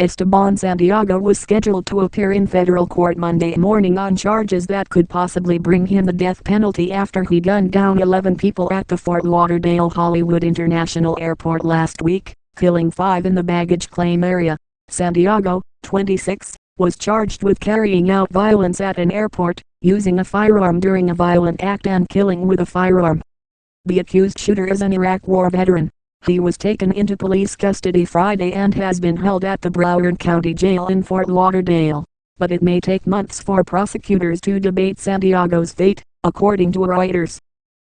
Esteban Santiago was scheduled to appear in federal court Monday morning on charges that could possibly bring him the death penalty after he gunned down 11 people at the Fort Lauderdale Hollywood International Airport last week, killing 5 in the baggage claim area. Santiago, 26, was charged with carrying out violence at an airport, using a firearm during a violent act and killing with a firearm. The accused shooter is an Iraq War veteran. He was taken into police custody Friday and has been held at the Broward County Jail in Fort Lauderdale. But it may take months for prosecutors to debate Santiago's fate, according to Reuters.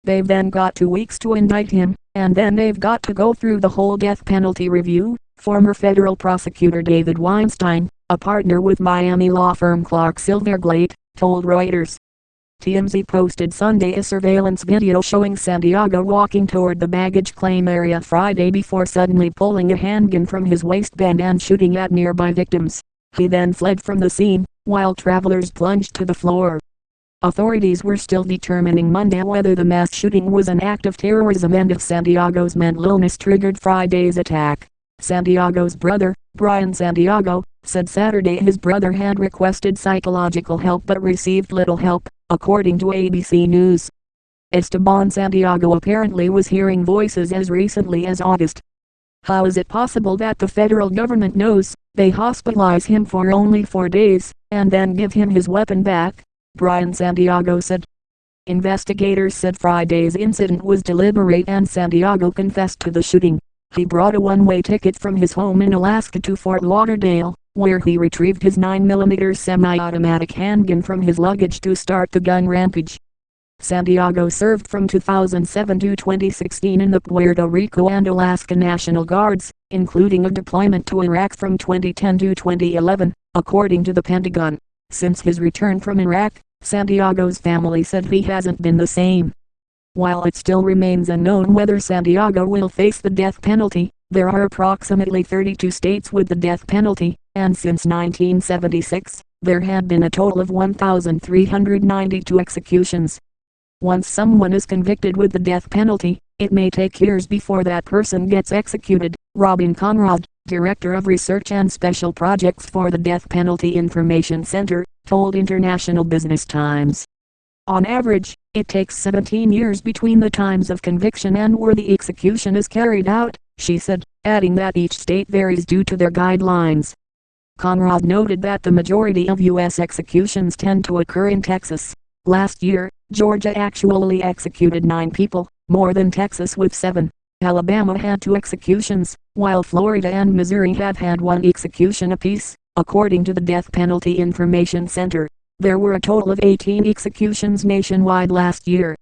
They've then got 2 weeks to indict him, and then they've got to go through the whole death penalty review, former federal prosecutor David Weinstein, a partner with Miami law firm Clarke Silverglate, told Reuters. TMZ posted Sunday a surveillance video showing Santiago walking toward the baggage claim area Friday before suddenly pulling a handgun from his waistband and shooting at nearby victims. He then fled from the scene, while travelers plunged to the floor. Authorities were still determining Monday whether the mass shooting was an act of terrorism and if Santiago's mental illness triggered Friday's attack. Santiago's brother, Brian Santiago, said Saturday his brother had requested psychological help but received little help, according to ABC News. Esteban Santiago apparently was hearing voices as recently as August. How is it possible that the federal government knows, they hospitalize him for only 4 days, and then give him his weapon back? Brian Santiago said. Investigators said Friday's incident was deliberate and Santiago confessed to the shooting. He brought a one-way ticket from his home in Alaska to Fort Lauderdale, where he retrieved his 9mm semi-automatic handgun from his luggage to start the gun rampage. Santiago served from 2007 to 2016 in the Puerto Rico and Alaska National Guards, including a deployment to Iraq from 2010 to 2011, according to the Pentagon. Since his return from Iraq, Santiago's family said he hasn't been the same. While it still remains unknown whether Santiago will face the death penalty, there are approximately 32 states with the death penalty, and since 1976, there had been a total of 1,392 executions. Once someone is convicted with the death penalty, it may take years before that person gets executed. Robin Conrad, director of research and special projects for the Death Penalty Information Center, told International Business Times. On average, it takes 17 years between the times of conviction and where the execution is carried out, she said, adding that each state varies due to their guidelines. Conrad noted that the majority of U.S. executions tend to occur in Texas. Last year, Georgia actually executed 9 people, more than Texas with 7. Alabama had 2 executions, while Florida and Missouri have had 1 execution apiece, according to the Death Penalty Information Center. There were a total of 18 executions nationwide last year.